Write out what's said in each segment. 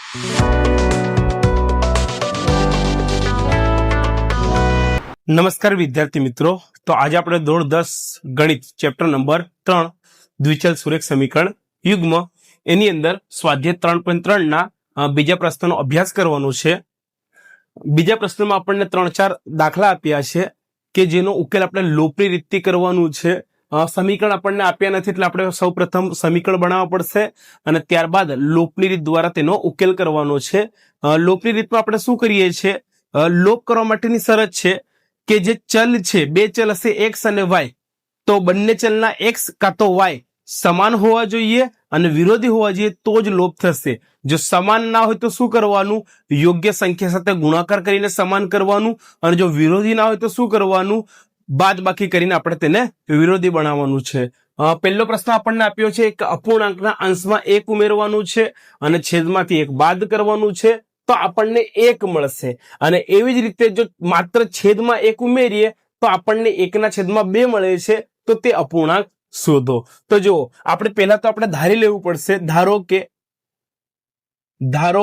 નમસ્કાર વિદ્યાર્થી મિત્રો, તો આજે આપણે ધોરણ 10 ગણિત ચેપ્ટર નંબર 3 દ્વિચલ સુરેખ સમીકરણ યુગ્મ એની અંદર સ્વાધ્યાય 3.3 ના બીજા પ્રશ્નનો અભ્યાસ કરવાનો છે. બીજા પ્રશ્નમાં આપણને 3-4 દાખલા આપ્યા છે કે જેનો ઉકેલ આપણે લોપની રીતથી કરવાનું છે. સમીકરણ આપણને આપ્યા નથી એટલે આપણે સૌપ્રથમ સમીકરણ બનાવવા પડશે અને ત્યારબાદ લોપની રીત દ્વારા તેનો ઉકેલ કરવાનો છે. લોપની રીતમાં આપણે શું કરીએ છીએ, લોપ કરવા માટેની શરત છે કે જે ચલ છે, બે ચલ હશે એક્સ અને વાય, તો બંને ચલના એક્સ કાં તો વાય સમાન હોવા જોઈએ અને વિરોધી હોવા જોઈએ તો જ લોપ થશે. જો સમાન ના હોય તો શું કરવાનું, યોગ્ય સંખ્યા સાથે ગુણાકાર કરીને સમાન કરવાનું, અને જો વિરોધી ના હોય તો શું કરવાનું, બાદ બાકી કરીને આપણે તેને વિરોધી બનાવવાનું છે. પહેલો પ્રશ્ન આપણને આપ્યો છે કે અપૂર્ણાંકના અંશમાં 1 ઉમેરવાનું છે અને છેદમાંથી 1 બાદ કરવાનું છે તો આપણને 1 મળશે. અને એવી જ રીતે જો માત્ર છેદમાં 1 ઉમેરીએ તો આપણને 1/2 મળે છે. તો તે અપૂર્ણાંક શોધો. તો જો આપણે પહેલા તો આપણે ધારી લેવું પડશે. ધારો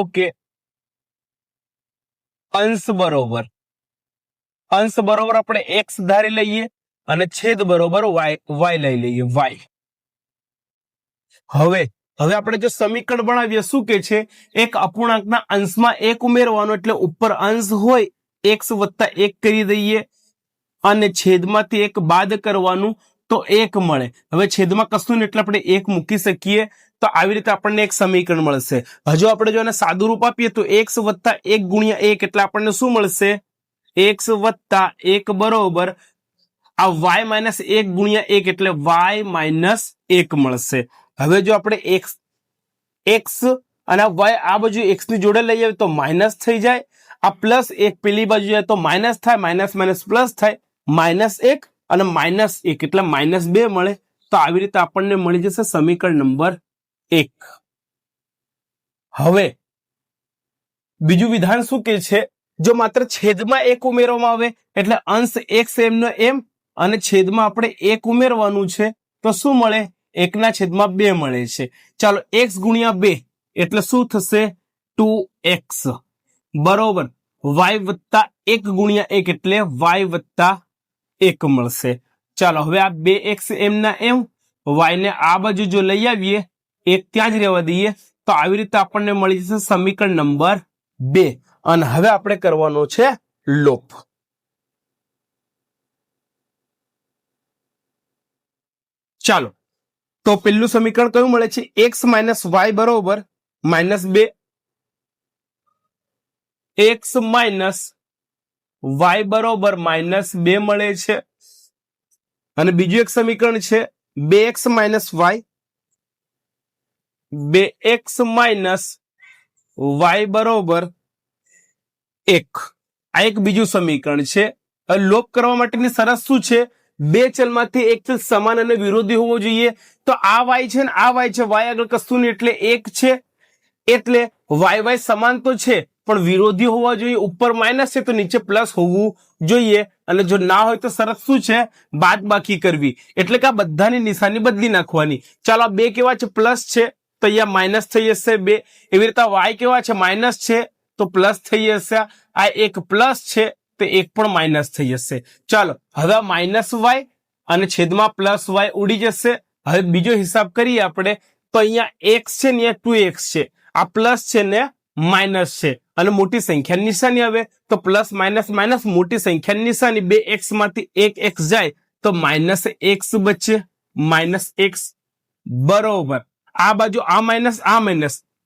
કે અંશ બરોબર આપણે x ધારી લઈએ અને છેદ બરોબર y લઈ લઈએ, y. હવે આપણે જો સમીકરણ બનાવીએ, શું કે છે, એક અપૂર્ણાંકના અંશમાં 1 ઉમેરવાનો એટલે ઉપર અંશ હોય x + 1 કરી દઈએ અને છેદમાંથી 1 બાદ કરવાનું તો 1 મળે. હવે છેદમાં કશું નહીં એટલે આપણે 1 મૂકી શકીએ. તો આવી રીતે આપણને એક સમીકરણ મળશે. હજુ આપણે જો એને સાદું રૂપ આપીએ તો x + 1 × 1 એટલે આપણને શું મળશે, x + 1 બરોબર આ y - 1 × 1 એટલે y - 1 મળશે. હવે જો આપણે x અને y આ બાજુ x ની જોડે લઈ આવે તો માઇનસ થઈ જાય, આ +1 પેલી બાજુ જાય તો માઇનસ થાય, માઇનસ પ્લસ થાય, -1 અને -1 એટલે -2 મળે. તો આવી રીતે આપણને મળી જશે સમીકરણ નંબર 1. હવે બીજું વિધાન શું કે છે, જો માત્ર છેદમાં 1 ઉમેરવામાં આવે એટલે અંશ x એમનો એમ અને છેદમાં આપણે 1 ઉમેરવાનું છે તો શું મળે, 1/2 મળે છે. ચાલો x × 2 એટલે શું થશે, 2x બરોબર y + 1 × 1 એટલે y + 1 મળશે. ચાલો હવે આ 2x એમના એમ, y ને આ બાજુ જો લઈ આવીએ, 1 ત્યાં જ રહેવા દઈએ તો આવી રીતે આપણને મળી જશે સમીકરણ નંબર 2. અને હવે આપણે કરવાનો છે લોપ. ચાલો તો પેલું સમીકરણ કયું મળે છે, x - y બરોબર -2, x - y બરોબર -2 મળે છે. અને બીજું એક સમીકરણ છે 2x - y બરોબર 1. આ એક બીજું સમીકરણ છે. લોપ કરવા માટેની શરત શું છે, બે ચલમાંથી એક ચલ સમાન અને વિરોધી હોવો જોઈએ. તો આ y છે ને આ y છે, y આગળ કશું નહીં એટલે 1 છે, એટલે y સમાન તો છે પણ વિરોધી હોવા જોઈએ. ઉપર માઇનસ છે તો નીચે પ્લસ હોવું જોઈએ. અને જો ના હોય તો શરત શું છે, બાદ બાકી કરવી, એટલે કે આ બધાની નિશાની બદલી નાખવાની. ચાલો આ 2 કેવા છે, પ્લસ છે તો અહીંયા માઇનસ થઈ જશે 2. એવી રીતે y કેવા છે, માઇનસ છે તો પ્લસ થઈ જશે. આ 1 પ્લસ છે તો 1 પણ માઇનસ થઈ જશે. ચાલો હવે આ -y અને છેદમાં +y ઉડી જશે. હવે બીજો હિસાબ કરીએ આપણે તો અહીંયા x છે ને અહીંયા 2x છે, આ પ્લસ છે ને માઇનસ છે અને મોટી સંખ્યાની નિશાની આવે તો પ્લસ માઇનસ મોટી સંખ્યાની નિશાની, 2x માંથી 1x જાય તો -x બચે, -x બરોબર આ બાજુ આ માઇનસ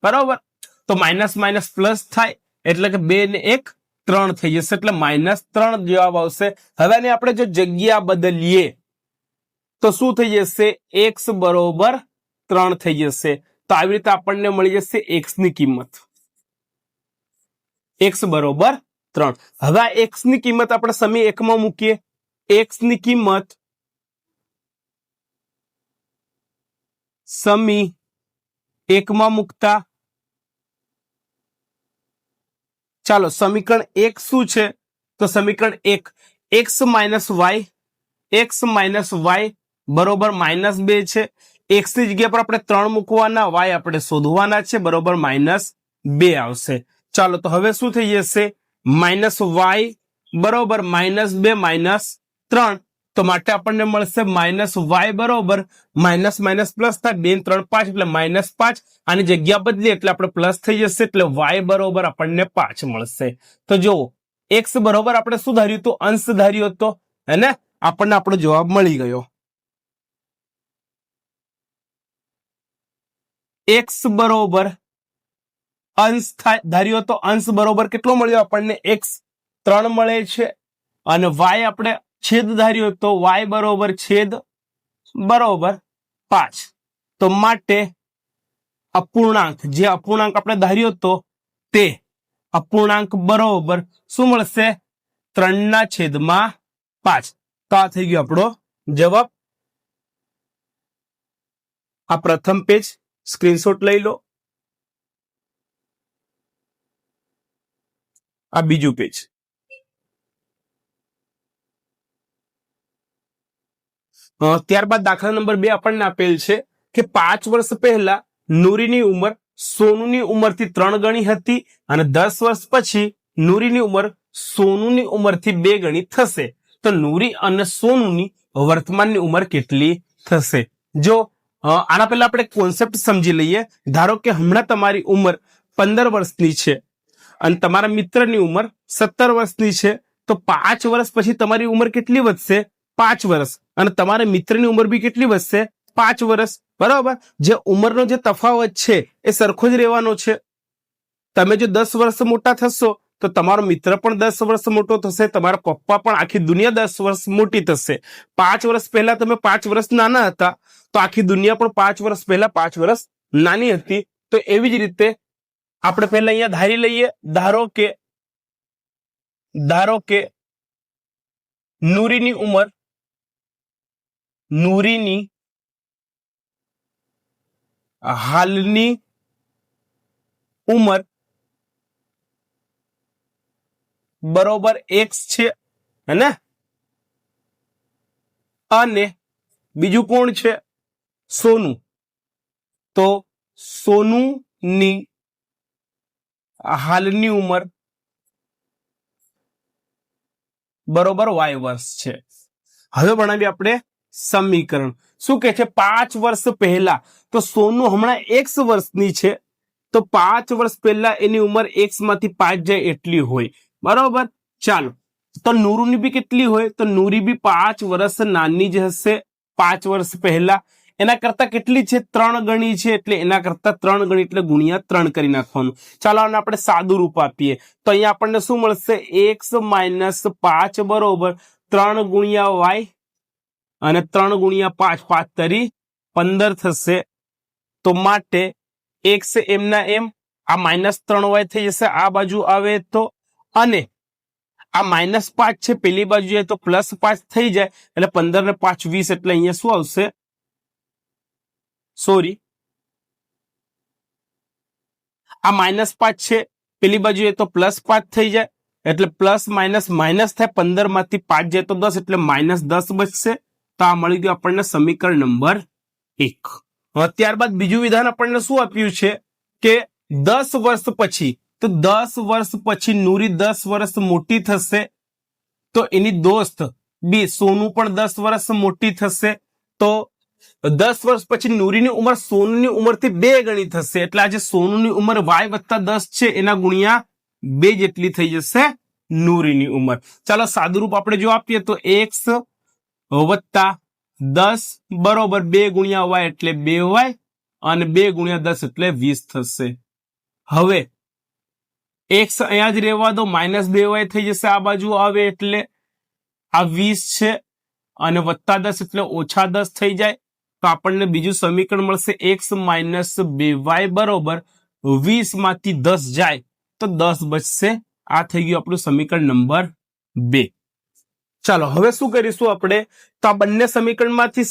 બરોબર તો માઇનસ પ્લસ થાય એટલે કે 2 ને 1 3 થઈ જશે એટલે -3 જવાબ આવશે. હવે આને આપણે જો જગ્યા બદલીએ તો શું થઈ જશે, x બરોબર 3 થઈ જશે. તો આવી રીતે આપણને મળી જશે x ની કિંમત, x બરોબર 3. હવે આ x ની કિંમત આપણે સમી 1 માં મૂકીએ. x ની કિંમત સમી 1 માં મૂકતા ચાલો સમીકરણ 1 શું છે, તો સમીકરણ 1 x - y બરોબર -2 છે. x ની જગ્યા પર આપણે 3 મૂકવાના, y આપણે શોધવાના છે બરોબર -3. 2 આવશે. ચાલો તો હવે શું થઈ જશે? માઇનસ વાય બરોબર -2 -3. તો માટે આપણને મળશે માઇનસ વાય બરોબર માઇનસ માઇનસ પ્લસ થાય 2 ને 3 5 એટલે -5. આની જગ્યા બદલી એટલે આપણે પ્લસ થઈ જશે એટલે વાય બરોબર આપણને 5 મળશે. તો જો એક્સ બરોબર આપણે શું ધાર્યું હતું? અંશ ધાર્યો હતો, હે? આપણને આપણો જવાબ મળી ગયો. એક્સ બરોબર અંશ ધાર્યો તો અંશ બરોબર કેટલો મળ્યો આપણને? એક્સ 3 મળે છે. અને વાય આપણે છેદ ધાર્યો તો વાય બરોબર છેદ બરોબર 5. તો માટે અપૂર્ણાંક, જે અપૂર્ણાંક આપણે ધાર્યો તો તે અપૂર્ણાંક બરોબર શું મળશે? 3/5. તો આ થઈ ગયો આપણો જવાબ. આ પ્રથમ પેજ સ્ક્રીનશોટ લઈ લો. આ બીજું પેજ. ત્યારબાદ દાખલા નંબર 2 આપણને આપેલ છે કે 5 વર્ષ પહેલા નૂરીની ઉંમર સોનુની ઉંમરથી 3 ગણી હતી અને 10 વર્ષ પછી નૂરીની ઉંમર સોનુની ઉંમરથી 2 ગણી થશે. તો નૂરી અને સોનુની વર્તમાનની ઉંમર કેટલી થશે? જો આના પહેલા આપણે કોન્સેપ્ટ સમજી લઈએ. ધારો કે હમણાં તમારી ઉંમર 15 વર્ષની છે અને તમારા મિત્રની ઉંમર 17 વર્ષની છે. તો 5 વર્ષ પછી તમારી ઉંમર કેટલી વધશે? 5 વર્ષ. અને તમારા મિત્રની ઉંમર બી કેટલી વધશે? 5 વર્ષ. બરાબર. જે ઉંમરનો જે તફાવત છે એ સરખો જ રહેવાનો છે. તમે જો 10 વર્ષ મોટા થશો તો તમારો મિત્ર પણ 10 વર્ષ મોટો થશે, તમારા પપ્પા પણ, આખી દુનિયા 10 વર્ષ મોટી થશે. 5 વર્ષ પહેલા તમે 5 વર્ષ નાના હતા તો આખી દુનિયા પણ 5 વર્ષ પહેલા 5 વર્ષ નાની હતી. તો એવી જ રીતે આપણે પહેલા અહીંયા ધારી લઈએ. ધારો કે નૂરીની હાલની ઉંમર બરોબર x છે, હે? અને બીજું કોણ છે? સોનુ. તો સોનુની હાલની ઉંમર બરોબર y વર્ષ છે. હવે ભણાવીએ આપણે સમીકરણ. શું કે છે? 5 વર્ષ પહેલા, તો સોનુ હમણાં x વર્ષની છે, તો 5 વર્ષ પહેલા એની ઉંમર x માંથી 5 જાય એટલી હોય. બરોબર. ચાલો, તો નૂરુની બી કેટલી હોય? તો નૂરી બી 5 વર્ષ નાની જ હશે 5 વર્ષ પહેલા. એના કરતા કેટલી છે? 3 ગણી છે, એટલે એના કરતા 3 ગણી એટલે ગુણ્યા 3 કરી નાખવાનું. ચાલો આને આપણે સાદું રૂપ આપીએ તો અહીંયા આપણને શું મળશે? x - 5 બરોબર 3 ગુણ્યા y અને 3 ગુણ્યા 5, 5 તરી 15 થશે. તો માટે x એમના એમ, આ -3y થઈ જશે આ બાજુ આવે તો, અને આ -5 છે પેલી બાજુ જાય તો +5 થઈ જાય, એટલે 15 ને 5 20, એટલે અહીંયા શું આવશે? સોરી, આ -5 છે પેલી બાજુ જાય તો +5 થઈ જાય, એટલે પ્લસ માઇનસ માઇનસ થાય. 15 માંથી 5 જાય તો 10, એટલે -10 બચશે. તો આ મળી ગયું આપણને સમીકરણ નંબર 1. ત્યારબાદ બીજું વિધાન આપણને શું આપ્યું છે કે 10 વર્ષ પછી, તો 10 વર્ષ પછી નૂરી 10 વર્ષ મોટી થશે, તો એની દોસ્ત બી સોનુ પણ 10 વર્ષ મોટી થશે. તો 10 વર્ષ પછી નૂરીની ઉંમર સોનુની ઉંમરથી 2 ગણી થશે, એટલે આજે સોનુની ઉંમર y + 10 છે એના ગુણ્યા 2 જેટલી થઈ જશે નૂરીની ઉંમર. ચાલો સાદુરૂપ આપણે જો આપીએ તો x + 10 બરોબર 2 ગુણ્યા y એટલે 2y અને 2 ગુણ્યા 10 એટલે 20 થશે. હવે x અહીંયા જ રહેવા દો, -2y થઈ જશે આ બાજુ આવે એટલે આ 20 છે અને +10 એટલે -10 થઈ જાય. તો આપણને બીજું સમીકરણ મળશે x - 2y બરોબર 20 માંથી 10 જાય તો 10 બચશે. આ થઈ ગયું આપણું સમીકરણ નંબર 2. ચાલો હવે શું કરીશું આપણે? તો આ બંને સમીકરણમાંથી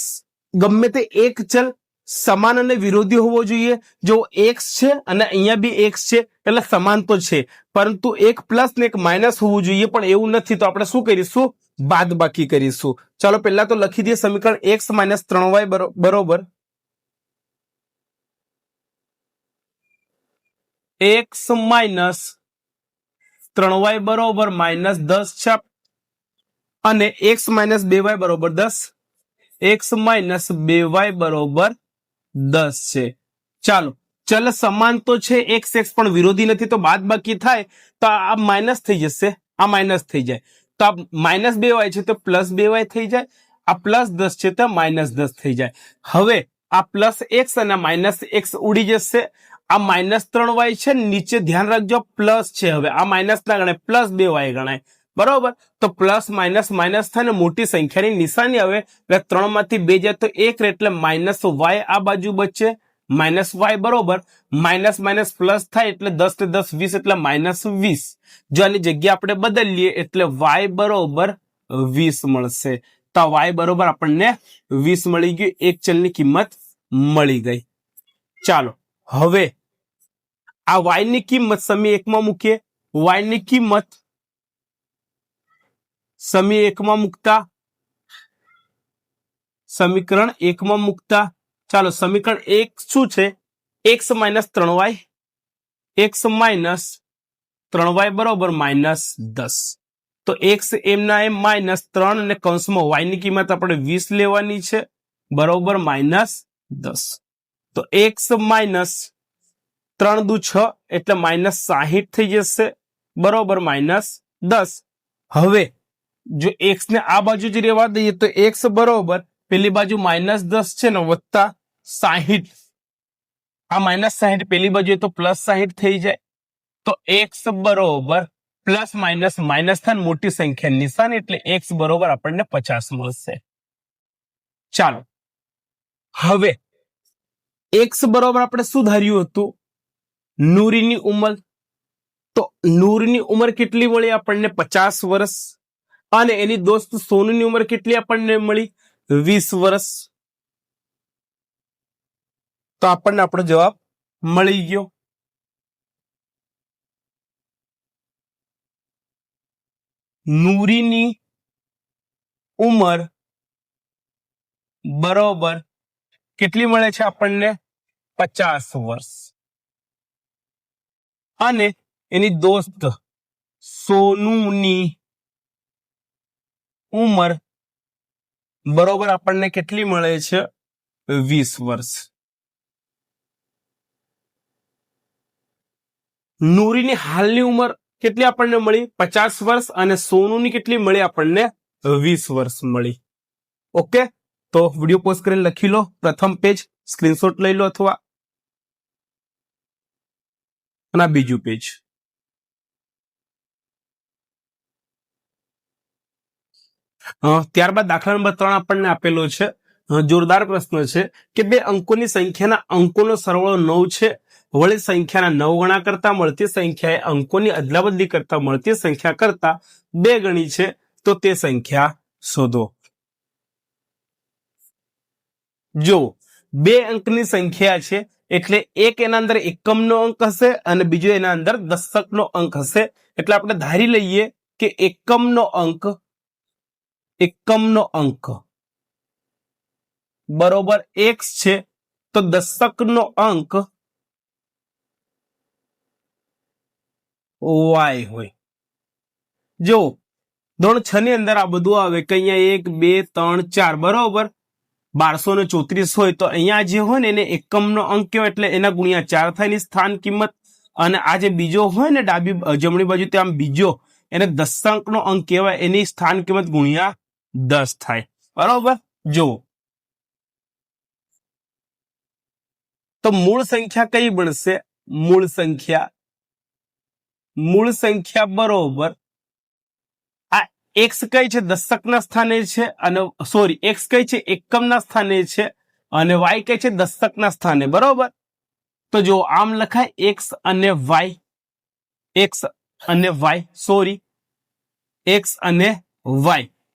ગમે તે એક ચલ સમાન અને વિરોધી હોવો જોઈએ. જો x છે અને અહીંયા બી x છે એટલે સમાન તો છે, પરંતુ એક પ્લસ ને એક માઇનસ હોવું જોઈએ, પણ એવું નથી. તો આપણે શું કરીશું? બાદબાકી કરીશું. ચાલો પહેલા તો લખી દઈએ સમીકરણ x - 3y બરોબર x માઇનસ 3y બરોબર -10 છે અને x માઇનસ 2y બરોબર 10, x માઇનસ 2y બરોબર 10 છે. ચાલો ચલ સમાન તો છે, x પણ વિરોધી નથી, તો બાદ બાકી થાય તો આ માઇનસ થઈ જશે, આ માઇનસ થઈ જાય, તો આ -2y છે તો +2y થઈ જાય, આ +10 છે તો -10 થઈ જાય. હવે આ +x અને -x ઉડી જશે, આ -3y છે, નીચે ધ્યાન રાખજો પ્લસ છે, હવે આ માઇનસ ના ગણાય, +2y ગણાય, બરોબર. તો પ્લસ માઇનસ માઇનસ થાય ને મોટી સંખ્યાની નિશાની આવે એટલે 3 માંથી 2 જાય તો 1 એટલે -y આ બાજુ બચે, -y બરોબર, માઇનસ માઇનસ પ્લસ થાય એટલે 10 ને 10 20 એટલે -20. જો આની જગ્યા આપણે બદલીએ એટલે y બરોબર 20 મળશે. તો y બરોબર આપણને 20 મળી ગયું, એક ચલની કિંમત મળી ગઈ. ચાલો હવે આ y ની કિંમત સમી 1 માં મૂકીએ. y ની કિંમત સમી 1 માં મૂકતા, સમીકરણ 1 માં મૂકતા, ચાલો સમીકરણ 1 શું છે, x minus 3y, x minus 3y બરોબર -10. તો x એમના એમ -3 અને કૌંસમાં y ની કિંમત આપણે 20 લેવાની છે બરોબર -10. તો x માઇનસ 3 દુ 6 એટલે -60 થઈ જશે બરોબર -10. હવે જો x ને આ બાજુ જ રહેવા દઈએ તો x બરોબર પેલી બાજુ -10 છે ને વત્તા 60, આ -60 પેલી બાજુ તો +60 થઈ જાય, તો x બરોબર પ્લસ માઇનસ માઇનસ થાય મોટી સંખ્યા નિશાન એટલે x બરોબર આપણને 50 મળશે. ચાલો હવે x બરોબર આપણે શું ધાર્યું હતું, નૂરીની ઉંમર. તો નૂરની ઉંમર કેટલી મળી આપણને 50 વર્ષ, અને એની દોસ્ત સોનુની ઉંમર કેટલી આપણને મળી 20 વર્ષ. તો આપણને આપણો જવાબ મળી ગયો. નૂરીની ઉંમર બરોબર કેટલી મળે છે આપણને 50 વર્ષ, અને એની દોસ્ત સોનુની ઉંમર બરોબર આપણને કેટલી મળે છે 20 વર્ષ. નૂરીની હાલની ઉંમર કેટલી આપણને મળી 50 વર્ષ, અને સોનુની કેટલી મળી આપણને 20 વર્ષ મળી. ઓકે, તો વિડીયો પોઝ કરીને લખી લો, પ્રથમ પેજ સ્ક્રીનશોટ લઈ લો, અથવા અને બીજું પેજ. ત્યારબાદ દાખલા નંબર 3 આપણને આપેલો છે. જોરદાર પ્રશ્ન છે કે બે અંકોની સંખ્યાના અંકોનો સરવાળો 9 છે, વળી સંખ્યાના 9 ગણા કરતા મળતી સંખ્યા એ અંકોની અદલાબદલી કરતા મળતી સંખ્યા કરતા 2 ગણી છે, તો તે સંખ્યા શોધો. જો 2 અંકની સંખ્યા છે એટલે એક એના અંદર એકમનો અંક હશે અને બીજો એના અંદર દશકનો અંક હશે. એટલે આપણે ધારી લઈએ કે એકમનો અંક બરોબર x છે, તો દશકનો અંક y હોય. જો ધોરણ 6 ની અંદર આ બધું આવે કે અહીંયા 1 2 3 4 બરોબર 1234 હોય, તો અહીંયા જે હોય ને એને એકમનો અંક કહેવાય, એટલે એના ગુણ્યા 4 થાય ની સ્થાન કિંમત, અને આ જે બીજો હોય ને જમણી બાજુ ત્યાં બીજો એને દશાંકનો અંક કહેવાય, એની સ્થાન કિંમત ગુણ્યા 10 થાય બરોબર. જો તો મૂળ સંખ્યા કઈ બનશે, મૂળ સંખ્યા બરોબર આ x કઈ છે દશકના સ્થાને છે, અને સોરી x કઈ છે એકમના સ્થાને છે, અને y કઈ છે દશકના સ્થાને બરોબર. તો જો આમ લખાય x અને y,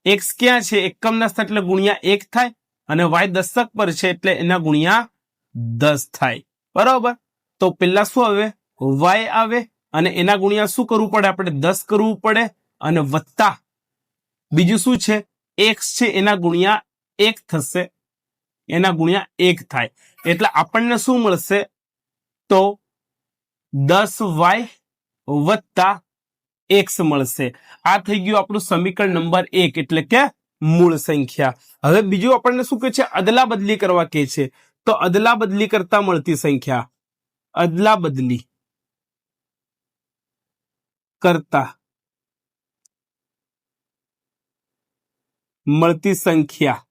x ક્યાં છે એકમના સ્થાન એટલે ગુણ્યા 1 થાય, અને y દશક પર છે એટલે એના ગુણ્યા 10 થાય બરોબર. તો પેલા શું આવે y આવે, અને એના ગુણ્યા શું કરવું પડે આપણે 10 કરવું પડે, અને વત્તા બીજું શું છે x છે એના ગુણ્યા 1 થશે, એના ગુણ્યા 1 થાય, એટલે આપણને શું મળશે, તો 10y વત્તા x મળશે. આ થઈ ગયું આપણું સમીકરણ નંબર 1 એટલે કે મૂળ સંખ્યા. હવે બીજું આપણને શું કહે છે? અદલા બદલી કરવા કહે છે. તો અદલા બદલી કરતા મળતી સંખ્યા, અદલા બદલી કરતા મળતી સંખ્યા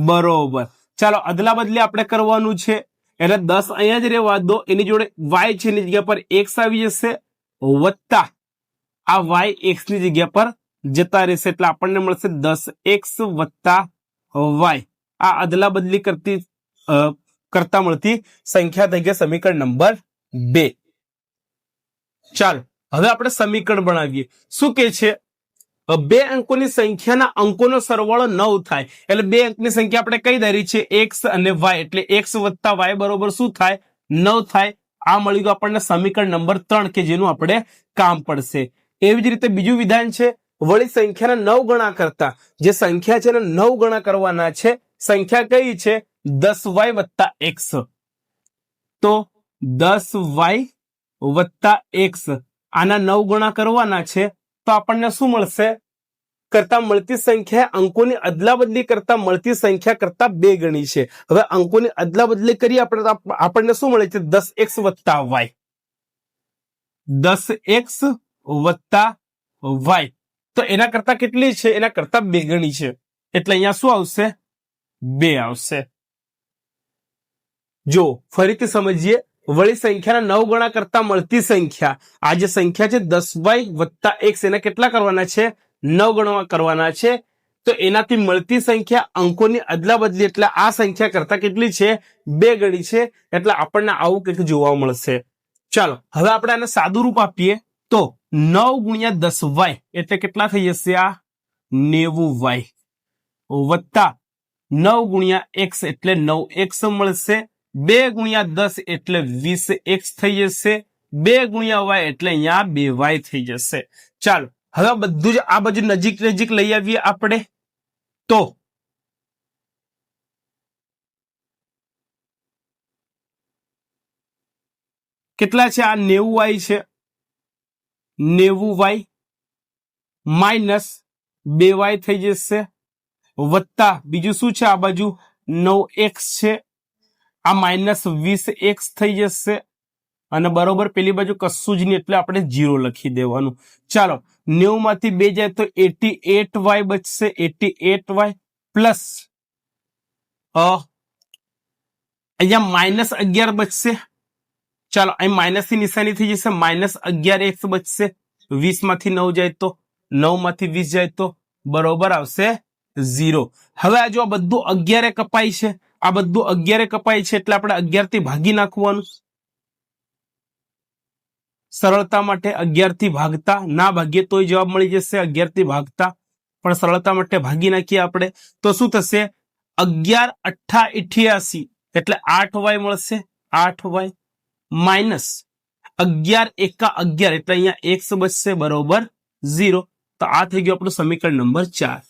બરોબર. ચાલો અદલા બદલી આપણે કરવાનું છે એટલે 10 અહીંયા જ રહેવા દો, એની જોડે y છે એની જગ્યા પર x આવી જશે વત્તા આ y x ની જગ્યા પર જતા રહેશે એટલે આપણને મળશે 10x વત્તા y. આ અદલા બદલી કરતા મળતી સંખ્યા થઈ ગયા સમીકરણ નંબર 2. ચાલો હવે આપણે સમીકરણ બનાવીએ. શું કે છે? બે અંકોની સંખ્યાના અંકોનો સરવાળો 9 થાય એટલે બે અંકની સંખ્યા આપણે કઈ ધારી છે? x અને y એટલે x વત્તા y બરોબર શું થાય? 9 થાય. આ મળી ગયું આપણને સમીકરણ નંબર 3 કે જેનું આપણે કામ પડશે. એવી જ રીતે બીજું વિધાન છે, વળી સંખ્યાના 9 ગણા કરતા, જે સંખ્યા છે એને 9 ગણા કરવાના છે. સંખ્યા કઈ છે? 10y વત્તા x. તો 10y વત્તા x આના 9 ગણા કરવાના છે તો આપણને શું મળશે? કરતા મળતી સંખ્યા અંકોની અદલા બદલી કરતા મળતી સંખ્યા કરતા 2 ગણી છે. હવે અંકોની અદલા બદલી કરીએ આપણે તો આપણને શું મળે છે? 10x વત્તા y. 10x વત્તા y તો એના કરતા કેટલી છે? એના કરતા 2 ગણી છે એટલે અહીંયા શું આવશે? 2 આવશે. જો ફરીથી સમજીએ, વળી સંખ્યાના 9 ગણા કરતા મળતી સંખ્યા, આ જે સંખ્યા છે 10y વત્તા x, એના કેટલા કરવાના છે? 9 ગણા કરવાના છે. તો એનાથી મળતી સંખ્યા અંકોની અદલા બદલી એટલે આ સંખ્યા કરતા કેટલી છે? 2 ગણી છે એટલે આપણને આવું કંઈક જોવા મળશે. ચાલો હવે આપણે આને સાદું રૂપ આપીએ તો 9 ગુણ્યા 10y એટલે કેટલા થઈ જશે? આ 90y વત્તા 9 ગુણ્યા x એટલે 9x મળશે. 2 ગુણ્યા 10 એટલે 20x થઈ જશે. 2 ગુણ્યા y એટલે અહીંયા 2y થઈ જશે. ચાલો હવે બધું જ આ બાજુ નજીક નજીક લઈ આવીએ આપણે તો કેટલા છે? આ 90y છે, 90y માઇનસ 2y થઈ જશે વત્તા બીજું શું છે? આ બાજુ 9x છે, આ માઇનસ 20x થઈ જશે અને બરોબર પેલી બાજુ કશું જ નહીં એટલે આપણે 0 લખી દેવાનું. ચાલો 90 માંથી 2 જાય તો 88y બચશે. 88y પ્લસ અહીંયા માઇનસ 11 બચશે. ચાલો અહીં માઇનસ ની નિશાની થઈ જશે, માઇનસ 11x બચશે. 20 માંથી 9 જાય તો 9 માંથી 20 જાય તો બરોબર આવશે 0. હવે આ જો આ બધું 11 કપાય છે, આ બધું 11 કપાય છે એટલે આપણે 11 થી ભાગી નાખવાનું. સરળતા માટે 11 થી ભાગતા, ના ભાગીએ તોય જવાબ મળી જશે 11 થી ભાગતા, પણ સરળતા માટે ભાગી નાખીએ આપણે તો શું થશે? 11 8 88 એટલે 8y મળશે. 8y માઇનસ 11 એકા 11 એટલે અહીંયા x બચશે બરોબર 0. તો આ થઈ ગયું આપણું સમીકરણ નંબર 4.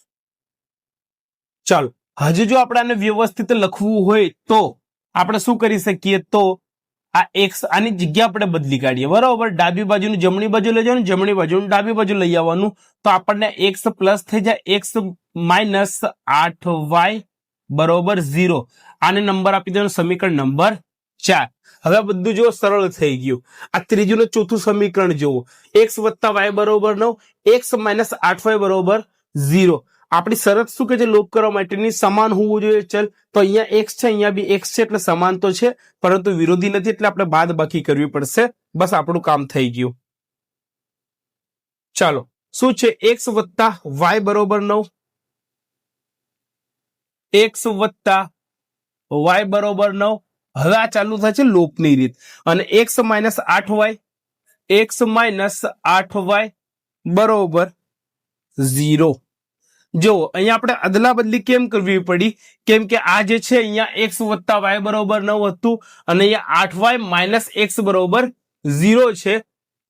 ચાલો હજુ જો આપણે આને વ્યવસ્થિત લખવું હોય તો આપણે શું કરી શકીએ? તો આ x આની જગ્યા આપણે બદલી કાઢીએ બરોબર. ડાબી બાજુનું જમણી બાજુ લઈ જવાનું, જમણી બાજુનું ડાબી બાજુ લઈ આવવાનું તો આપણને x પ્લસ થઈ જાય, x માઇનસ 8y બરોબર 0. આને નંબર આપી દેવાનો સમીકરણ નંબર 4. હવે બધું જો સરળ થઈ ગયું. આ ત્રીજું ને ચોથું સમીકરણ જોવો. x વત્તા y બરોબર 9, x માઇનસ 8y બરોબર 0. આપણી શરત શું કે છે? લોપ કરવા માટેની સમાન હોવું જોઈએ ચલ. તો અહીંયા x છે, અહીંયા બી x છે એટલે સમાન તો છે પરંતુ વિરોધી નથી એટલે આપણે બાદ બાકી કરવી પડશે. બસ આપણું કામ થઈ ગયું. ચાલો શું છે? x વત્તા y બરોબર 9, x વત્તા y બરોબર 9. હવે આ ચાલુ થાય છે લોપની રીત અને x minus 8y, x minus 8y બરોબર 0. જો અહીંયા આપણે અદલા બદલી કેમ કરવી પડી? કેમ કે આ જે છે અહીંયા x વત્તા y બરોબર 9 હતું અને અહીંયા 8y માઇનસ x બરોબર 0 છે.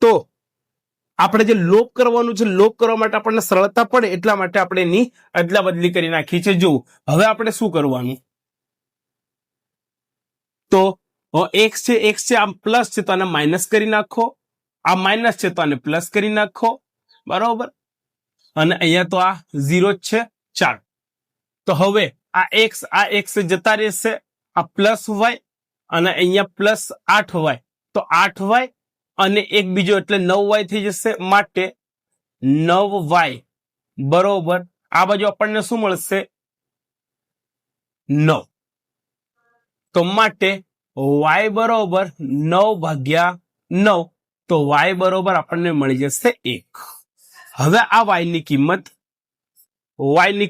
તો આપણે જે લોપ કરવાનું છે, લોપ કરવા માટે આપણને સરળતા પડે એટલા માટે આપણે એની અદલા બદલી કરી નાખી છે. જો હવે આપણે શું કરવાનું? તો એક્સ છે આમ પ્લસ છે તો આને માઇનસ કરી નાખો, આ માઇનસ છે તો આને પ્લસ કરી નાખો, બરોબર, અને અહીંયા તો આ 0 જ છે. ચાલો, તો હવે આ એક્સ જતા રહેશે, આ પ્લસ વાય અને અહીંયા પ્લસ 8y, તો 8y અને એક બીજો એટલે 9y થઈ જશે. માટે 9y બરોબર આ બાજુ આપણને શું મળશે? 9. તો માટે y બરોબર 9/9, તો y બરોબર આપણને મળી જશે 1. હવે આ y ની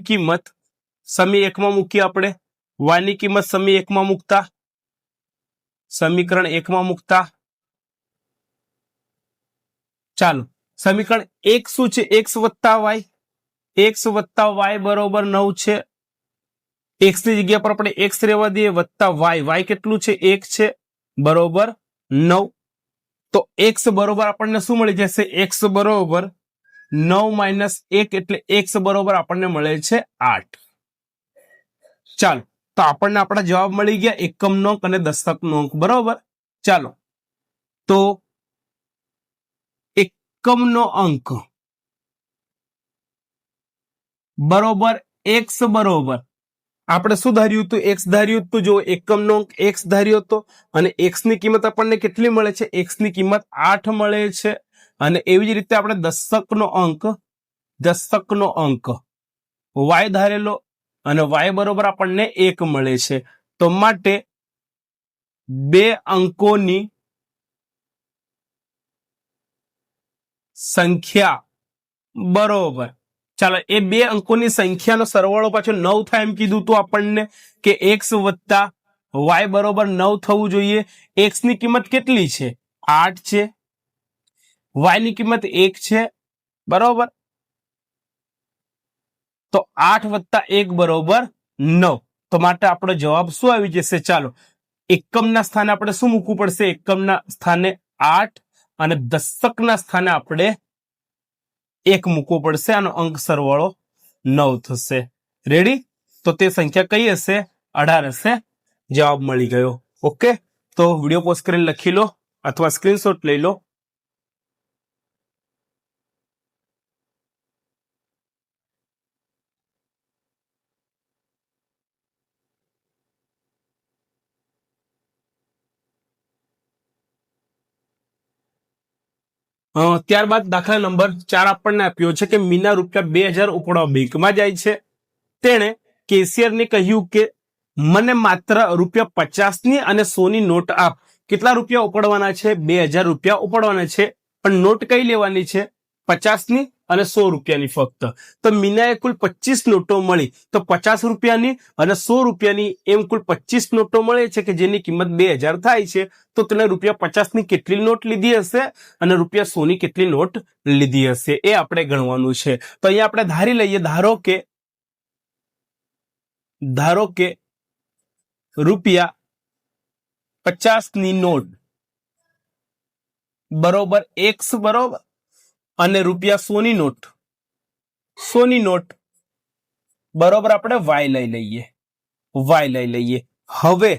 કિંમત સમી 1 માં મૂકીએ આપણે. y ની કિંમત સમી 1 માં મૂકતા, સમીકરણ 1 માં મૂકતા, ચાલો સમીકરણ 1 શું છે? x વત્તા y બરોબર 9 છે. x ની જગ્યા પર આપણે x રહેવા દઈએ, વત્તા y કેટલું છે? 1 છે, બરોબર 9. તો x બરોબર આપણને શું મળી જશે? x બરોબર 9 - 1 એટલે x બરોબર આપણને મળે છે 8. ચાલો, તો આપણને આપણા જવાબ મળી ગયા, એકમનો અંક અને દશકનો અંક, બરોબર. ચાલો, તો એકમનો અંક બરોબર x બરોબર આપણે શું ધાર્યું હતું? x ધાર્યું હતું. જો એકમનો અંક x ધાર્યો હતો અને x ની કિંમત આપણને કેટલી મળે છે? x ની કિંમત 8 મળે છે. અને એવી જ રીતે આપણે દશકનો અંક y ધારેલો અને y બરોબર આપણને 1 મળે છે. તો માટે બે અંકોની સંખ્યા બરોબર, ચાલો એ બે અંકોની સંખ્યાનો સરવાળો પાછો 9 થાય એમ કીધું તો આપણને કે x વત્તા y બરોબર 9 થવું જોઈએ. x ની કિંમત કેટલી છે? 8 છે. y ની કિંમત 1 છે, બરોબર. તો 8 વત્તા 1 બરોબર 9. તો માટે આપણો જવાબ શું આવી જશે? ચાલો, એકમના સ્થાને આપણે શું મૂકવું પડશે? એકમના સ્થાને 8 અને દશકના સ્થાને આપણે 1 મૂકવો પડશે. આનો અંક સરવાળો 9 થશે. રેડી? તો તે સંખ્યા કઈ હશે? 18 હશે. જવાબ મળી ગયો. ઓકે, તો વિડીયો પોઝ કરીને લખી લો અથવા સ્ક્રીનશોટ લઈ લો. ત્યારબાદ દાખલા નંબર 4 આપણને આપ્યો છે કે મીના રૂપિયા 2000 ઉપાડવા બેંકમાં જાય છે. તેણે કેશિયરને કહ્યું કે મને માત્ર રૂપિયા 50ની અને 100ની નોટ આપ. કેટલા રૂપિયા ઉપાડવાના છે? 2000 રૂપિયા ઉપાડવાના છે. પણ નોટ કઈ લેવાની છે? 50ની અને 100 રૂપિયાની ફક્ત. તો મીનાએ કુલ 25 નોટો મળી. તો 50 રૂપિયાની અને 100 રૂપિયાની એમ કુલ 25 નોટો મળે છે કે જેની કિંમત 2000 થાય છે. તો તેને રૂપિયા 50ની કેટલી નોટ લીધી હશે અને રૂપિયા 100ની કેટલી નોટ લીધી હશે એ આપણે ગણવાનું છે. તો અહીંયા આપણે ધારી લઈએ, ધારો કે રૂપિયા 50ની નોટ બરોબર x બરોબર અને રૂપિયા 100ની નોટ બરોબર આપણે y લઈ લઈએ. હવે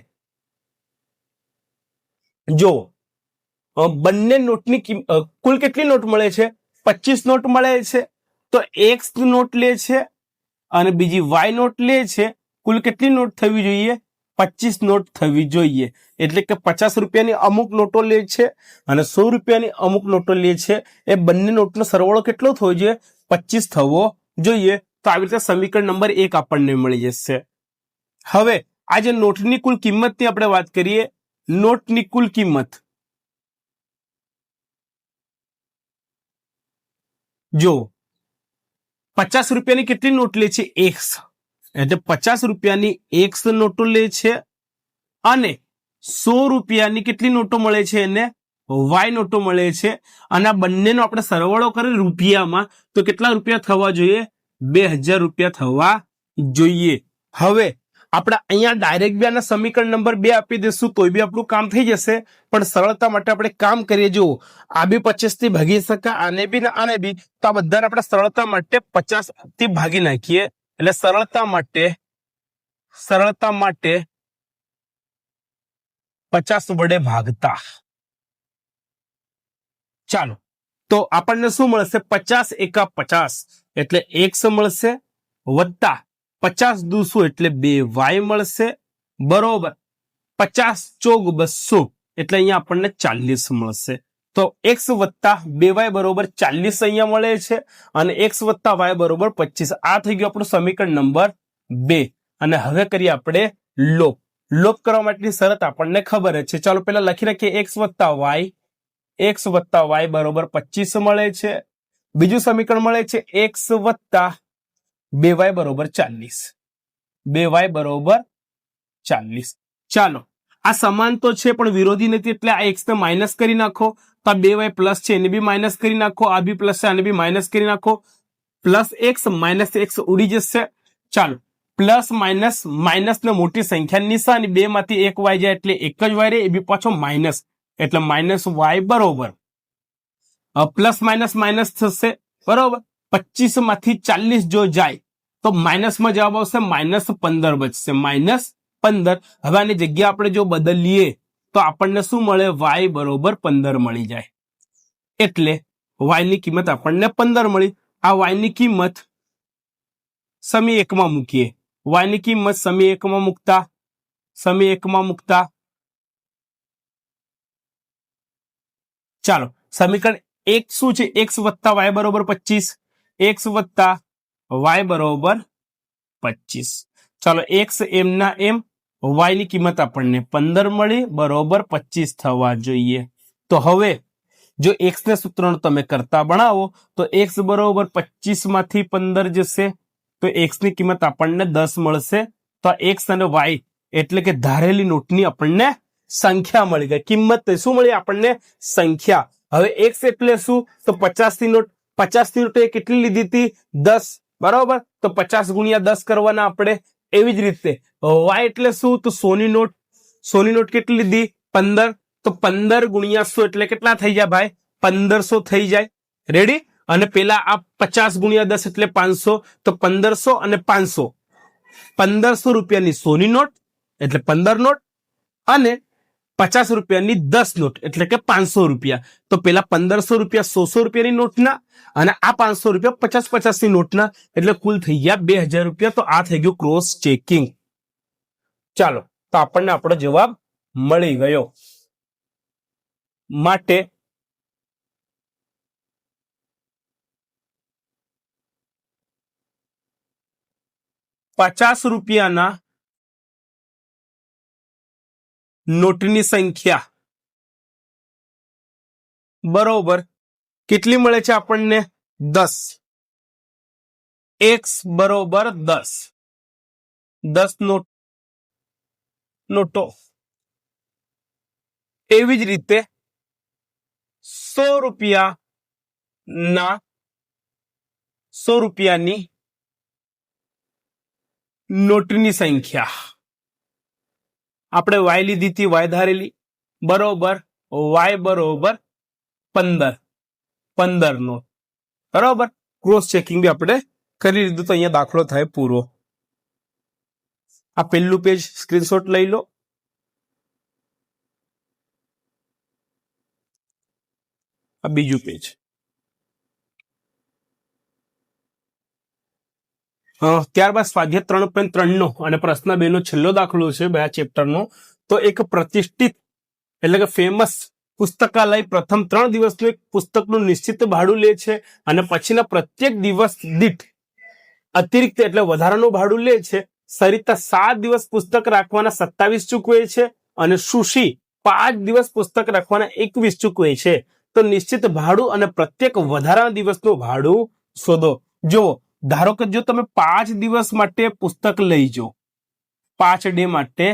જો બંને નોટની કુલ કેટલી નોટ મળે છે? 25 નોટ મળે છે. તો x નોટ લે છે અને બીજી y નોટ લે છે. કુલ કેટલી નોટ થવી જોઈએ? 25 નોટ થવી જોઈએ. એટલે કે 50 રૂપિયાની અમુક નોટો લે છે અને 100 રૂપિયાની અમુક નોટો લે છે. એ બંને નોટનો સરવાળો કેટલો થવો જોઈએ? 25 થવો જોઈએ. તો આવી રીતે સમીકરણ નંબર 1 આપણને મળી જશે. હવે આ જે નોટની કુલ કિંમતની આપણે વાત કરીએ, નોટની કુલ કિંમત જો 50 રૂપિયાની કેટલી નોટ લે છે? x, એટલે 50 રૂપિયાની x નોટો લે છે અને 100 રૂપિયાની કેટલી નોટો મળે છે? એને y નોટો મળે છે. અને આ બંનેનો આપણે સરવાળો કરીએ રૂપિયામાં તો કેટલા રૂપિયા થવા જોઈએ? 2000 રૂપિયા થવા જોઈએ. હવે આપણે અહીંયા ડાયરેક્ટ બી આના સમીકરણ નંબર 2 આપી દઈશું તોય બી આપણું કામ થઈ જશે. પણ સરળતા માટે આપણે કામ કરીએ. જો આ બી 25 થી ભાગી શકાય, આને બી ને આને બી, તો આ બધાને આપણે સરળતા માટે 50 થી ભાગી નાખીએ. એટલે સરળતા માટે 50 વડે ભાગતા. ચાલો, તો આપણને શું મળશે? 50 એકા 50 એટલે x મળશે, વત્તા 50 દુ 100 એટલે 2y મળશે, બરોબર. 50 ચોક 200 એટલે અહીંયા આપણને 40 મળશે. તો x વત્તા 2y બરોબર 40 અહીંયા મળે છે, અને x વત્તા y બરોબર 25. આ થઈ ગયું આપણું સમીકરણ નંબર 2. અને હવે કરીએ આપણે લોપ. લોપ કરવા માટેની શરત આપણને ખબર જ છે. ચાલો પહેલા લખી નાખીએ x વત્તા y બરોબર 25 મળે છે. બીજું સમીકરણ મળે છે x વત્તા 2y બરોબર 40. 2y બરોબર 40. ચાલો, આ સમાન તો છે પણ વિરોધી નથી, એટલે આ x ને માઇનસ કરી નાખો. તો આ 2y પ્લસ છે એને બી માઇનસ કરી નાખો. આ બી પ્લસ છે આને બી માઇનસ કરી નાખો. પ્લસ x માઇનસ x ઉડી જશે. ચાલો, પ્લસ માઇનસ માઇનસ ને મોટી સંખ્યા નિશાની, 2 માંથી 1 y જાય એટલે એક જ y રહે, એ બી પાછો માઇનસ એટલે માઇનસ y બરોબર પ્લસ માઇનસ માઇનસ થશે, બરોબર. 25 માંથી 40 જો જાય તો માઇનસ માં જવાબ આવશે -15 બચશે, -15. હવે આની જગ્યા આપણે જો બદલીએ તો આપણને શું મળે? y બરોબર 15 મળી જાય. એટલે y ની કિંમત આપણને 15 મળી. આ y ની કિંમત સમી 1 માં મૂકીએ. y ની કિંમત સમી 1 માં મૂકતા ચાલો, સમીકરણ 1 શું છે? x વત્તા y બરોબર 25. x વત્તા y બરોબર 25. ચાલો, x એમ ના એમ, y ની કિંમત આપણને 15 મળી, બરોબર 25 થવા જોઈએ. તો હવે જો x ને સૂત્રનો તમે કરતા બનાવો તો x બરોબર 25 માંથી 15 જશે, તો x ની કિંમત આપણને 10 મળશે. તો x અને y એટલે કે ધારેલી નોટની આપણને સંખ્યા મળી ગઈ. કિંમત શું મળી આપણને? સંખ્યા. હવે x એટલે શું? તો 50 ની નોટ. 50 ની નોટ એ કેટલી લીધી હતી? 10, બરોબર. તો 50 ગુણ્યા 10 કરવાના આપણે. એવી જ રીતે y એટલે શું? તો 100 ની નોટ. 100 ની નોટ કેટલી લીધી? 15. તો 15 ગુણ્યા 100 એટલે કેટલા થઈ જાય ભાઈ? 1500 થઈ જાય. રેડી? અને પેલા આ 50 ગુણ્યા 10 એટલે 500. તો 1500 અને 500, 1500 રૂપિયાની 100 ની નોટ એટલે 15 નોટ, અને 50 રૂપિયાની 10 નોટ એટલે કે 500 રૂપિયા. તો પેલા 1500 રૂપિયા 100 રૂપિયાની નોટના, અને આ 500 રૂપિયા 50 ની નોટના, એટલે કુલ થઈ ગયા 2000 રૂપિયા. તો આ થઈ ગયું ક્રોસ ચેકિંગ. ચાલો, તો આપણને આપણો જવાબ મળી ગયો. માટે ₹50 નોટની સંખ્યા બરોબર કેટલી મળે છે આપણને? 10. x બરોબર 10. 10 નોટો. એવી જ રીતે 100 રૂપિયાની નોટની સંખ્યા આપણે y લીધી હતી, y ધારેલી, બરોબર. y બરોબર 15 નોટ, બરોબર. ક્રોસ ચેકિંગ બી આપણે કરી લીધું. તો અહીંયા દાખલો થાય પૂરો. આ પહેલું પેજ સ્ક્રીનશોટ લઈ લો. આ બીજું પેજ. ત્યારબાદ સ્વાધ્યાય 3.3 નો અને પ્રશ્ન 2 નો છેલ્લો દાખલો છે બે ચેપ્ટરનો. તો એક પ્રતિષ્ઠિત એટલે કે ફેમસ પુસ્તકાલય પ્રથમ 3 દિવસનું એક પુસ્તકનું નિશ્ચિત ભાડું લે છે, અને પછીના પ્રત્યેક દિવસ દીઠ અતિરિક્ત એટલે વધારાનું ભાડું લે છે. સરિતા 7 દિવસ પુસ્તક રાખવાના 27 ચૂકવે છે, અને સુશી 5 દિવસ પુસ્તક રાખવાના 21 ચૂકવે છે. તો નિશ્ચિત ભાડું અને પ્રત્યેક વધારાના દિવસનું ભાડું શોધો. જો ધારો કે જો તમે 5 દિવસ માટે પુસ્તક લઈ જાઓ, 5 ડે માટે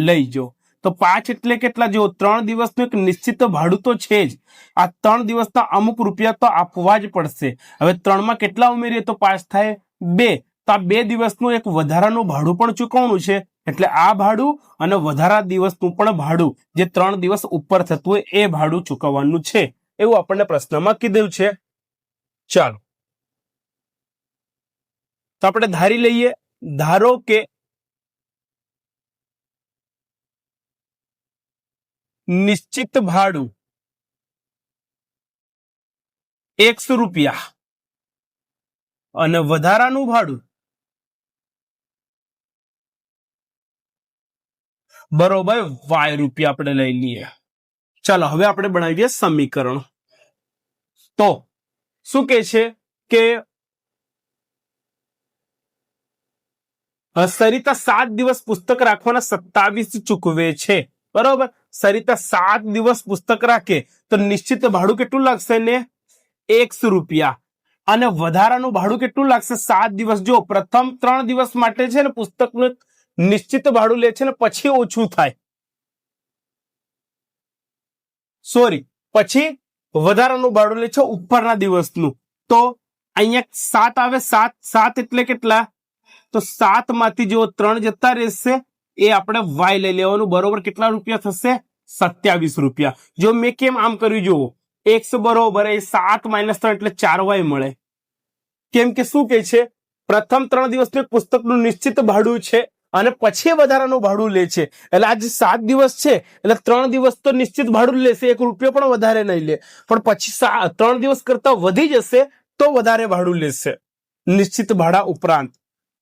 લઈ જાઓ, તો 5 એટલે કેટલા? જો 3 દિવસનું એક નિશ્ચિત ભાડું તો છે જ. આ 3 દિવસના અમુક રૂપિયા તો આપવા જ પડશે. હવે 3 માં કેટલા ઉમેરીએ તો 5 થાય 2. તો આ 2 દિવસનું એક વધારાનું ભાડું પણ ચૂકવવાનું છે. એટલે આ ભાડું અને વધારા દિવસનું પણ ભાડું, જે 3 દિવસ ઉપર થતું હોય એ ભાડું ચૂકવવાનું છે, એવું આપણને પ્રશ્નમાં કીધું છે. ચાલો, તો આપણે ધારી લઈએ. ધારો કે નિશ્ચિત ભાડું 100 રૂપિયા અને વધારાનું ભાડું બરોબર વાય રૂપિયા આપણે લઈ લઈએ. ચાલો હવે આપણે બનાવીએ સમીકરણ. તો શું કે છે કે સરિતા 7 દિવસ પુસ્તક રાખવાના 27 ચૂકવે છે. બરોબર, સરિતા 7 દિવસ પુસ્તક રાખે તો નિશ્ચિત ભાડું કેટલું લાગશે ને 100 રૂપિયા અને વધારાનું ભાડું કેટલું લાગશે 7 દિવસ. જો પ્રથમ 3 દિવસ માટે છે ને પુસ્તકનું નિશ્ચિત ભાડું લે છે ને પછી ઓછું થાય, સોરી પછી વધારાનું ભાડું લે છે ઉપરના દિવસનું. તો અહીંયા 7 આવે, 7 એટલે કેટલા? તો 7 માંથી જો 3 જતા રહેશે એ આપણે વાય લઈ લેવાનું. બરોબર, કેટલા રૂપિયા થશે? 27 રૂપિયા. જો મેં કેમ આમ કર્યું જુઓ, x બરોબર એ 7 - 3 એટલે 4 વાય મળે. કેમ કે શું કે છે પ્રથમ 3 દિવસનું પુસ્તકનું નિશ્ચિત ભાડું છે અને પછી વધારાનું ભાડું લે છે. એટલે આજે 7 દિવસ છે એટલે 3 દિવસ તો નિશ્ચિત ભાડું લેશે, 1 રૂપિયો પણ વધારે નહીં લે. પણ પછી 3 દિવસ કરતા વધી જશે તો વધારે ભાડું લેશે નિશ્ચિત ભાડા ઉપરાંત.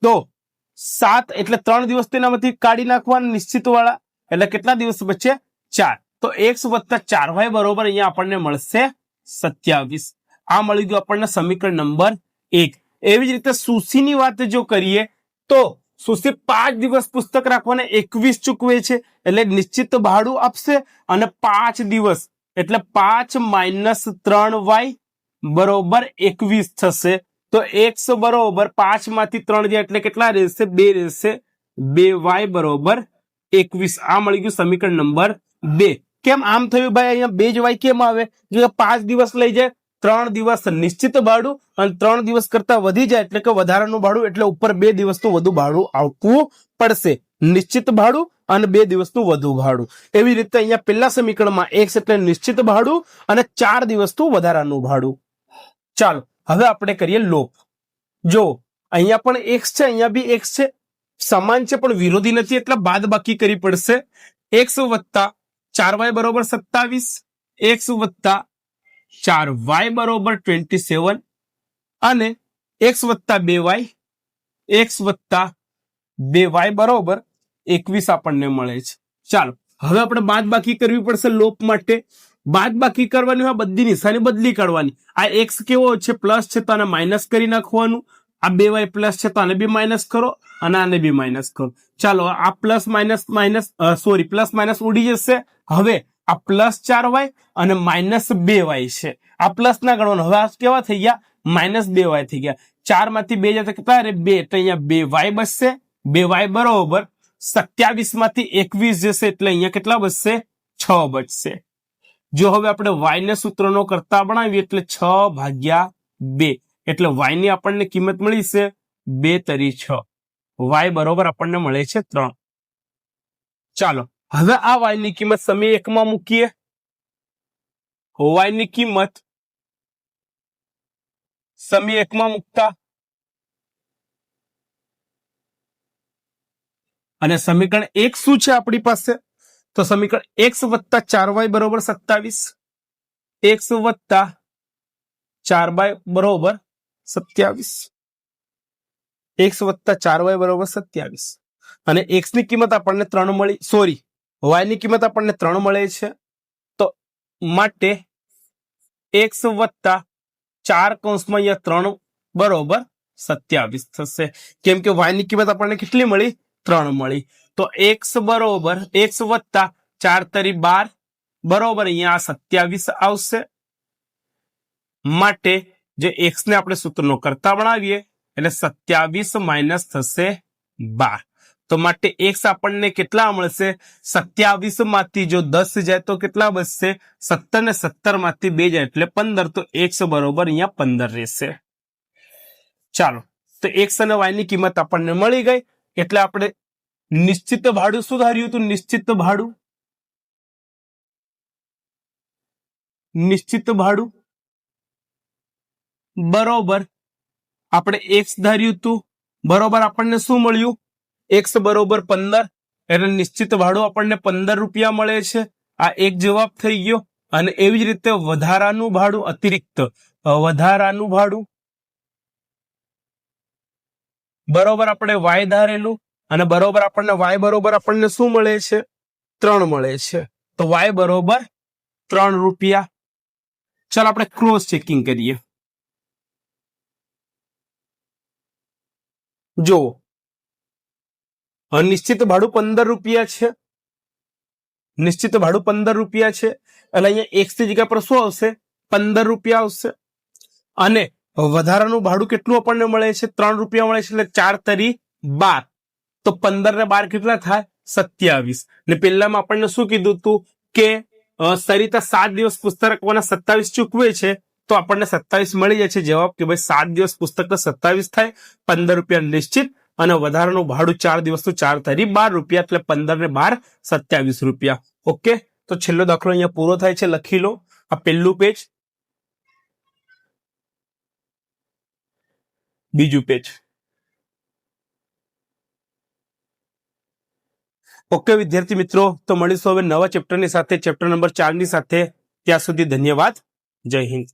તો 7 એટલે 3 દિવસ તેનામાંથી કાઢી નાખવાના નિશ્ચિત વાળા, એટલે કેટલા દિવસ બચે? 4. તો x + 4y બરોબર અહીંયા આપણને મળશે 27. આ મળી ગયું આપણને સમીકરણ નંબર 1. એવી જ રીતે સુશીની વાત જો કરીએ તો સુશી 5 દિવસ પુસ્તક રાખવાને 21 ચૂકવે છે એટલે નિશ્ચિત ભાડું આપશે અને 5 દિવસ એટલે 5 - 3y બરોબર 21 થશે. તો x બરોબર 5 માંથી 3 જાય એટલે કેટલા રહેશે? 2 રહેશે. 2y બરોબર 21. આ મળી ગયું સમીકરણ નંબર 2. કેમ આમ થયું ભાઈ? અહીંયા 2 જ y કેમ આવે? જો 5 દિવસ લઈ જાય, 3 દિવસ નિશ્ચિત ભાડું અને 3 દિવસ કરતા વધી જાય એટલે કે વધારાનું ભાડું, એટલે ઉપર 2 દિવસનું વધુ ભાડું આપવું પડશે. નિશ્ચિત ભાડું અને 2 દિવસનું વધુ ભાડું. એવી રીતે અહીંયા પહેલા સમીકરણમાં x એટલે નિશ્ચિત ભાડું અને 4 દિવસનું વધારાનું ભાડું. ચાલો હવે આપણે કરીએ લોપ. જો અહીંયા પણ x છે, અહીંયા બી x છે, સમાન છે પણ વિરોધી નથી એટલે બાદ બાકી કરવી પડશે. x + 4y બરોબર 27, x + 4y બરોબર 27 અને x + 2y બરોબર 21 આપણને મળે છે. ચાલો હવે આપણે બાદ બાકી કરવી પડશે લોપ માટે. બાદ બાકી કરવાની હોય, બધી નિશાની બદલી કાઢવાની. આ x કેવો છે? પ્લસ છે તો આને માઇનસ કરી નાખવાનું. આ 2y પ્લસ છે તો આને બી માઇનસ કરો અને આને બી માઇનસ કરો. ચાલો આ પ્લસ માઇનસ ઉડી જશે. હવે આ +4y અને -2y છે. આ પ્લસ ના ગણવાનું. હવે આ કેવા થઈ ગયા? -2y થઈ ગયા. 4 માંથી 2 જતા કેટલા રહે? 2. એટલે અહીંયા 2y બચશે. 2y બરોબર 27 માંથી 21 જશે એટલે અહીંયા કેટલા બચશે? 6 બચશે. જો હવે આપણે y ને સૂત્રનો કરતા બનાવીએ એટલે 6/2 એટલે y ની આપણને કિંમત મળી છે 2 તરી 6. y બરોબર આપણને મળે છે 3. ચાલો હવે આ y ની કિંમત સમી 1 માં મૂકીએ. y ની કિંમત સમી 1 માં મૂકતા અને સમીકરણ 1 શું છે આપણી પાસે? તો સમીકરણ x + 4y બરોબર 27, x + 4y બરોબર 27, x + 4y બરોબર 27 અને x ની કિંમત આપણને 3 મળી, સોરી y ની કિંમત આપણને 3 મળે છે. તો માટે x + 4 કૌંસમાં અહીંયા 3 બરોબર 27 થશે. કેમ કે y ની કિંમત આપણને કેટલી મળી? 3 મળી. તો x બરોબર x + 4 તરી 12 બરોબર અહીંયા 27 આવશે. માટે જે x ને આપણે સૂત્રનો કરતા બનાવીએ એટલે 27 - થશે 12. તો માટે x આપણને કેટલા મળશે? 27 માંથી જો 10 જાય તો કેટલા બચશે? 17 ને 17 માંથી 2 જાય એટલે 15. તો x બરોબર અહીંયા 15 રહેશે. ચાલો તો x અને y ની કિંમત આપણને મળી ગઈ એટલે આપણે નિશ્ચિત ભાડું શું ધાર્યું હતું? નિશ્ચિત ભાડું બરોબર આપણે x ધાર્યું હતું. બરોબર આપણને શું મળ્યું? x બરોબર 15 એટલે નિશ્ચિત ભાડું આપણને 15 રૂપિયા મળે છે આ એક જવાબ થઈ ગયો. અને એવી જ રીતે વધારાનું ભાડું અતિરિક્ત વધારાનું ભાડું બરોબર આપણે વાય ધારેલું અને બરોબર આપણને વાય બરોબર આપણને શું મળે છે? 3 મળે છે. તો વાય બરોબર 3 રૂપિયા. ચાલો આપણે ક્રોસ ચેકિંગ કરીએ. જો નિશ્ચિત ભાડું 15 રૂપિયા છે. નિશ્ચિત ભાડું 15 રૂપિયા છે એટલે અહીંયા એક્સ ની જગ્યા પર શું આવશે? 15 રૂપિયા આવશે. અને વધારાનું ભાડું કેટલું આપણને મળે છે? 3 રૂપિયા મળે છે. એટલે 4 તરી 12. તો 15 ને 12 કેટલા થાય? 27. ને પેલામાં આપણને શું કીધું હતું કે સરિતા 7 દિવસ પુસ્તક રાખવાના 27 ચૂકવે છે, તો આપણને 27 મળી જાય છે જવાબ કે ભાઈ 7 દિવસ પુસ્તક 27 થાય. 15 રૂપિયા નિશ્ચિત અને વધારાનું ભાડું 4 દિવસનું 4 તરી 12 રૂપિયા, એટલે 15 ને 12 27 રૂપિયા. ઓકે, તો છેલ્લો દાખલો અહીંયા પૂરો થાય છે. લખી લો આ પહેલું પેજ, બીજું પેજ. ઓકે વિદ્યાર્થી મિત્રો, તો મળીશું હવે નવા ચેપ્ટરની સાથે, ચેપ્ટર નંબર 4 ની સાથે. ત્યાં સુધી ધન્યવાદ. જય હિન્દ.